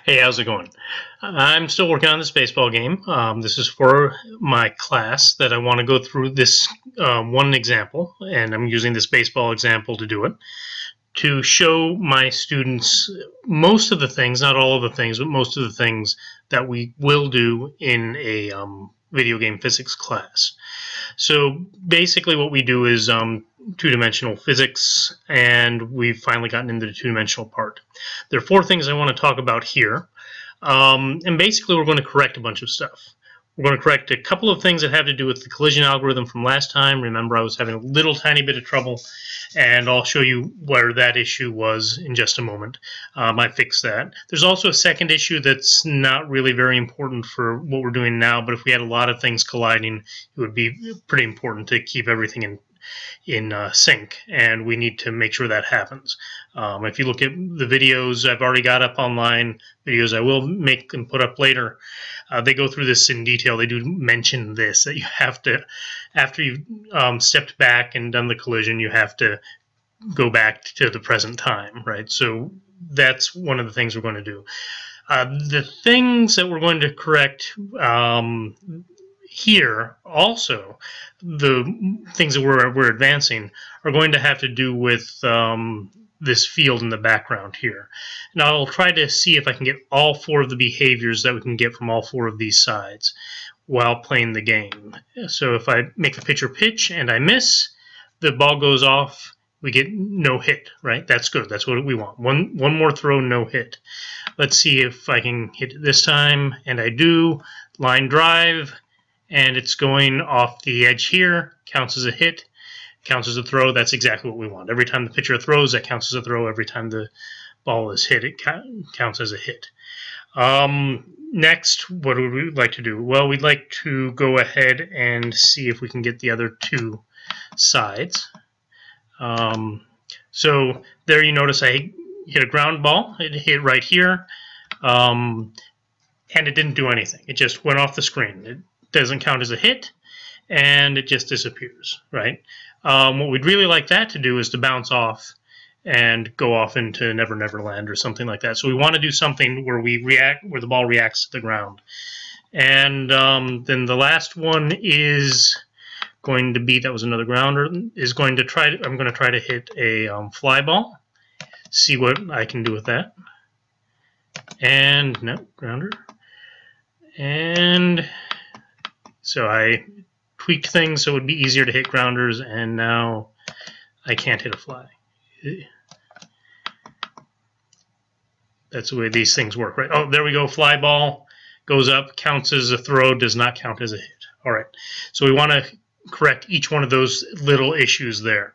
Hey, how's it going? I'm still working on this baseball game. This is for my class that I want to go through this one example, and I'm using this baseball example to do it, to show my students most of the things, not all of the things, but most of the things that we will do in a video game physics class. So basically what we do is two-dimensional physics, and we've finally gotten into the two-dimensional part. There are four things I want to talk about here, and basically we're going to correct a bunch of stuff. We're going to correct a couple of things that have to do with the collision algorithm from last time. Remember, I was having a little tiny bit of trouble, and I'll show you where that issue was in just a moment. I fixed that. There's also a second issue that's not really very important for what we're doing now, but if we had a lot of things colliding, it would be pretty important to keep everything in sync, and we need to make sure that happens. If you look at the videos I've already got up online, videos I will make and put up later, they go through this in detail. They do mention this, that you have to, after you've stepped back and done the collision, you have to go back to the present time, right? So that's one of the things we're going to do. The things that we're going to correct here, also, the things that we're advancing are going to have to do with this field in the background here. Now I'll try to see if I can get all four of the behaviors that we can get from all four of these sides while playing the game. So if I make the pitcher pitch and I miss, the ball goes off, we get no hit, right? That's good. That's what we want. One more throw, no hit. Let's see if I can hit it this time, and I do. Line drive, and it's going off the edge here, counts as a hit, counts as a throw. That's exactly what we want. Every time the pitcher throws, that counts as a throw. Every time the ball is hit, it counts as a hit. Next, what would we like to do? Well, we'd like to go ahead and see if we can get the other two sides. So there you notice I hit a ground ball. It hit right here, and it didn't do anything. It just went off the screen. It doesn't count as a hit, and it just disappears, right? What we'd really like that to do is to bounce off and go off into Never Never Land or something like that. So we want to do something where where the ball reacts to the ground. And then the last one is going to be, that was another grounder, is going to try to, I'm going to try to hit a fly ball, see what I can do with that. And no, grounder. And so I tweaked things so it would be easier to hit grounders, and now I can't hit a fly. That's the way these things work, right? Oh, there we go. Fly ball goes up, counts as a throw, does not count as a hit. All right. So we want to correct each one of those little issues there.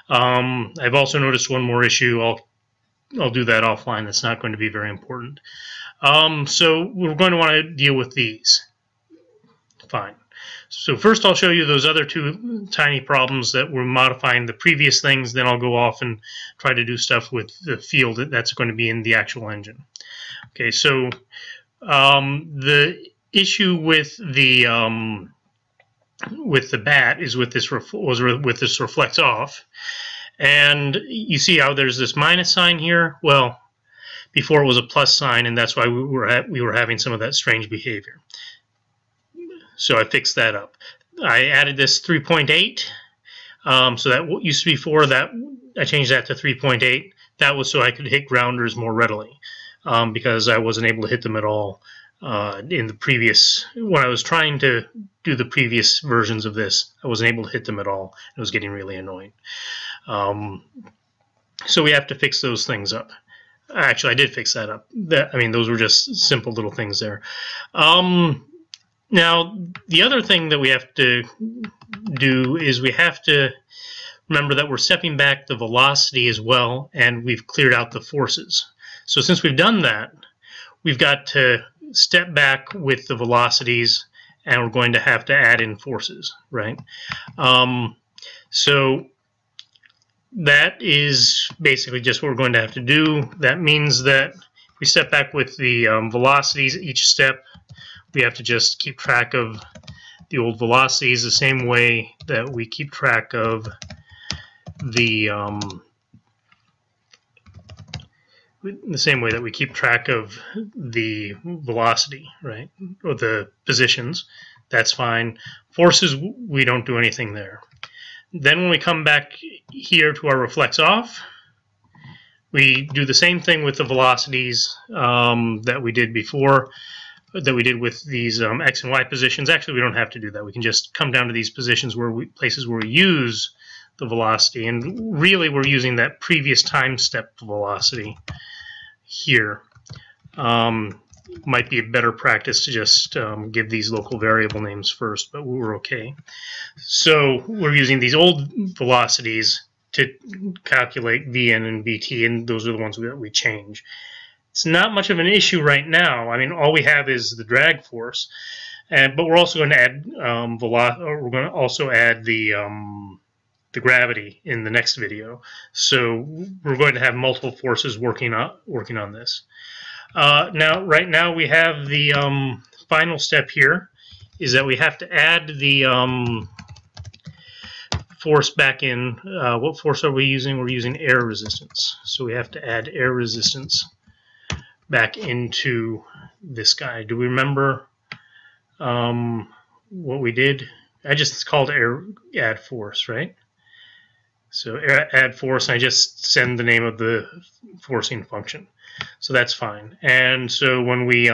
I've also noticed one more issue. I'll do that offline. That's not going to be very important. So we're going to want to deal with these. Fine. So first I'll show you those other two tiny problems that we're modifying the previous things, then I'll go off and try to do stuff with the field that's going to be in the actual engine. Okay, so the issue with the bat is with this reflects off, and you see how there's this minus sign here. Well, before it was a plus sign, and that's why we were having some of that strange behavior. So I fixed that up. I added this 3.8. So that used to be 4. That I changed that to 3.8. That was so I could hit grounders more readily, because I wasn't able to hit them at all in the previous. When I was trying to do the previous versions of this, I wasn't able to hit them at all. It was getting really annoying. So we have to fix those things up. Actually, I did fix that up. I mean, those were just simple little things there. Now, the other thing that we have to do is we have to remember that we're stepping back the velocity as well, and we've cleared out the forces. So since we've done that, we've got to step back with the velocities, and we're going to have to add in forces, right? So that is basically just what we're going to have to do. That means that if we step back with the velocities each step, we have to just keep track of the old velocities the same way that we keep track of the in the same way that we keep track of the velocity, right, or the positions. That's fine. Forces, we don't do anything there. Then when we come back here to our reflects off, we do the same thing with the velocities that we did before, that we did with these X and Y positions. Actually, we don't have to do that. We can just come down to these positions places where we use the velocity, and really we're using that previous time step velocity here. Might be a better practice to just give these local variable names first, but we're okay. So we're using these old velocities to calculate Vn and Vt, and those are the ones that we change. It's not much of an issue right now. I mean, all we have is the drag force, but we're also going to add we're going to also add the gravity in the next video. So we're going to have multiple forces working on this. Right now we have the final step here is that we have to add the force back in. What force are we using? We're using air resistance. So we have to add air resistance back into this guy. Do we remember what we did? It's called add force, right? So add force, and I just send the name of the forcing function. So that's fine. And so when we,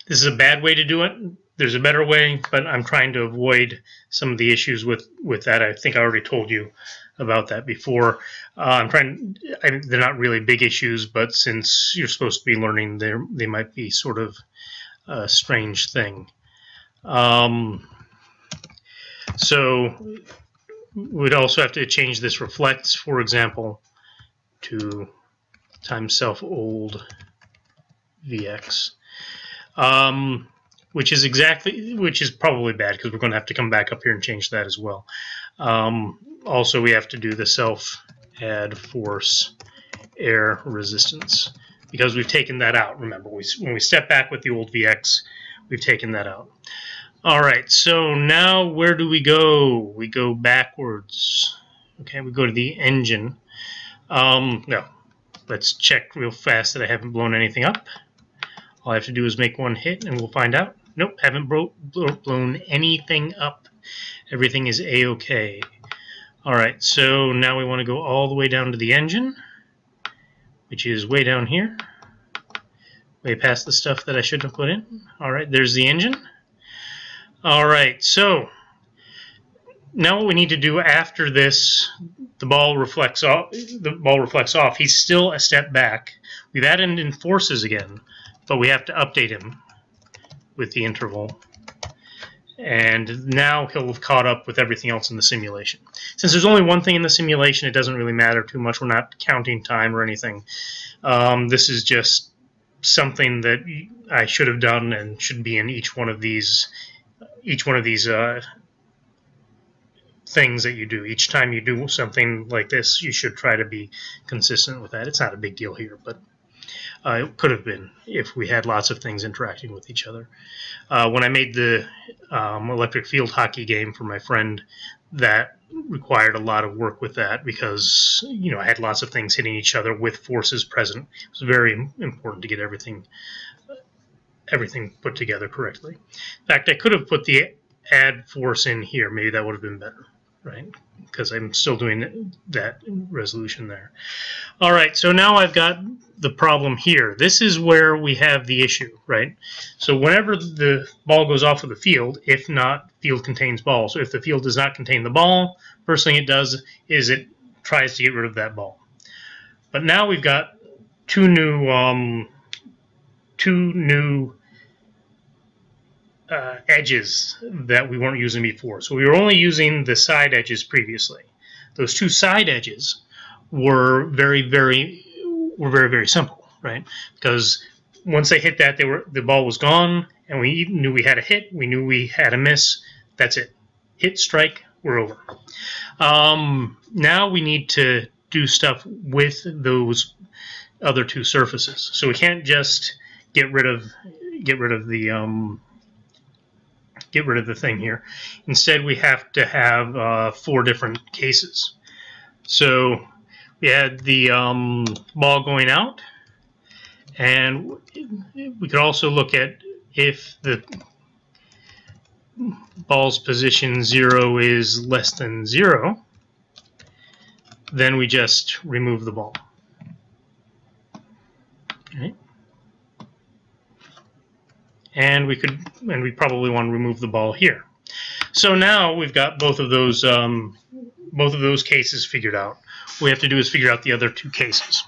this is a bad way to do it. There's a better way, but I'm trying to avoid some of the issues with that. I think I already told you about that before. They're not really big issues, but since you're supposed to be learning, they might be sort of a strange thing. So we'd also have to change this reflects, for example, to times self old Vx, which is probably bad because we're going to have to come back up here and change that as well. Also, we have to do the self add force air resistance because we've taken that out. Remember, when we step back with the old Vx, we've taken that out. All right, so now where do we go? We go backwards. Okay, we go to the engine. No, let's check real fast that I haven't blown anything up. All I have to do is make one hit and we'll find out. Nope, haven't blown anything up. Everything is A-okay. All right, so now we want to go all the way down to the engine, which is way down here, way past the stuff that I shouldn't have put in. All right, there's the engine. All right, so now what we need to do after this, the ball reflects off. He's still a step back. We've added in forces again, but we have to update him with the interval. And now he'll have caught up with everything else in the simulation. Since there's only one thing in the simulation, it doesn't really matter too much. We're not counting time or anything. This is just something that I should have done and should be in each one of these things that you do. Each time you do something like this, you should try to be consistent with that. It's not a big deal here, but it could have been if we had lots of things interacting with each other. When I made the electric field hockey game for my friend, that required a lot of work with that because, you know, I had lots of things hitting each other with forces present. It was very important to get everything put together correctly. In fact, I could have put the add force in here. Maybe that would have been better, right? Because I'm still doing that resolution there. All right, so now I've got the problem here. This is where we have the issue, right? So whenever the ball goes off of the field, if not, field contains ball. So if the field does not contain the ball, first thing it does is it tries to get rid of that ball. But now we've got two new edges that we weren't using before. So we were only using the side edges previously. Those two side edges were very simple, right? Because once they hit that, the ball was gone, and we knew we had a hit, we knew we had a miss. That's it. Hit, strike, we're over. Now we need to do stuff with those other two surfaces. So we can't just get rid of the thing here. Instead, we have to have 4 different cases. So we had the ball going out, and we could also look at if the ball's position 0 is less than 0, then we just remove the ball. Okay. And we probably want to remove the ball here. So now we've got both of those cases figured out. What we have to do is figure out the other two cases,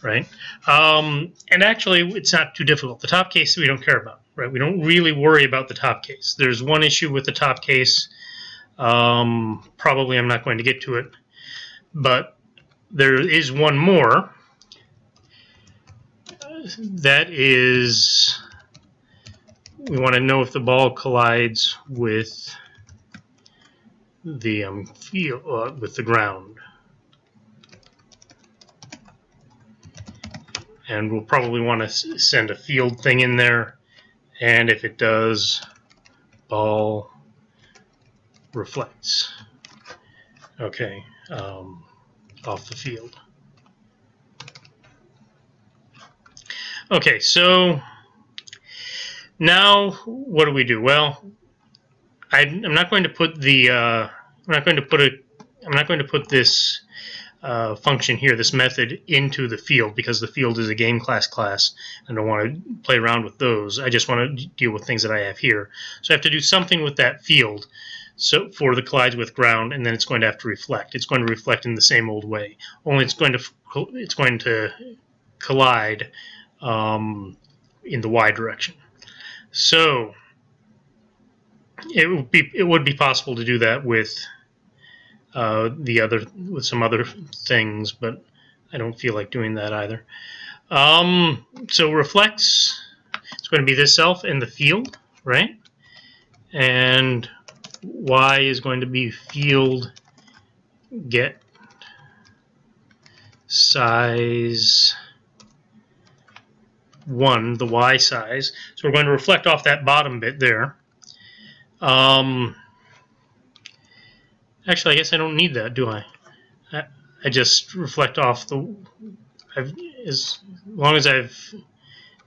right? And actually, it's not too difficult. The top case we don't care about, right? We don't really worry about the top case. There's one issue with the top case. Probably I'm not going to get to it, but there is one more. That is, we want to know if the ball collides with the with the ground, and we'll probably want to send a field thing in there, and if it does, ball reflects. Okay, off the field. Okay, so now what do we do? Well, I'm not going to put the I'm not going to put this function here, this method, into the field, because the field is a game class. I don't want to play around with those. I just want to deal with things that I have here. So I have to do something with that field. So for the collides with ground, and then it's going to have to reflect. It's going to reflect in the same old way. Only it's going to collide in the y direction. So it would be possible to do that with some other things, but I don't feel like doing that either. So reflects, it's going to be this self in the field, right? And y is going to be field get size 1, the y size. So we're going to reflect off that bottom bit there. Actually, I guess I don't need that, do I? I just reflect off the... as long as I've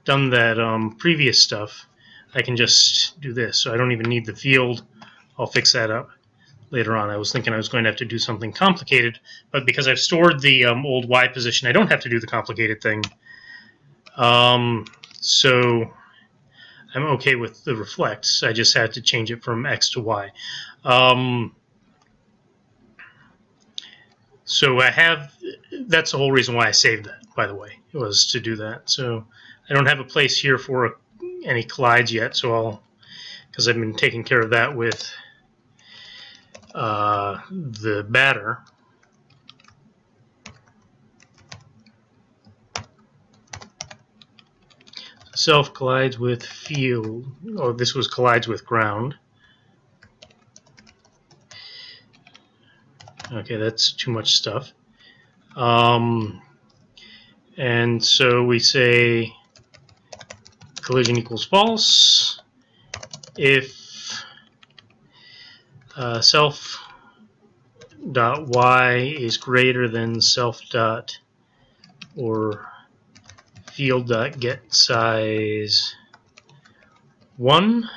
done that previous stuff, I can just do this. So I don't even need the field. I'll fix that up later on. I was thinking I was going to have to do something complicated, but because I've stored the old y position, I don't have to do the complicated thing. So I'm okay with the reflects. I just had to change it from x to y. So I have, that's the whole reason why I saved that, by the way, it was to do that. So I don't have a place here for any collides yet, so because I've been taking care of that with the batter. Self collides with field. Oh, this was collides with ground. Okay, that's too much stuff. And so we say collision equals false if self dot y is greater than self dot or field dot get size 1.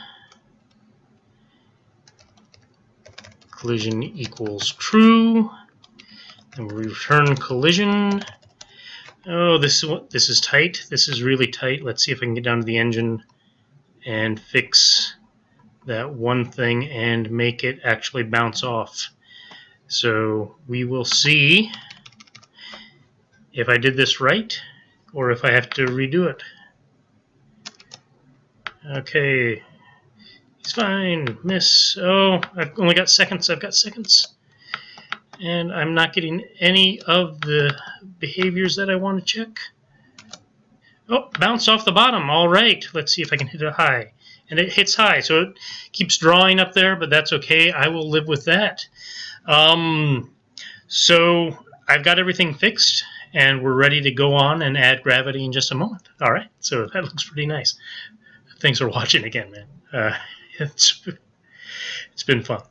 Collision equals true, and we return collision. Oh, this is tight. This is really tight. Let's see if I can get down to the engine and fix that one thing and make it actually bounce off. So we will see if I did this right or if I have to redo it. Okay. It's fine. Miss. Oh, I've only got seconds. I've got seconds. And I'm not getting any of the behaviors that I want to check. Oh, bounce off the bottom. All right. Let's see if I can hit it high. And it hits high, so it keeps drawing up there, but that's okay. I will live with that. So I've got everything fixed, and we're ready to go on and add gravity in just a moment. All right. So that looks pretty nice. Thanks for watching again, man. It's been fun.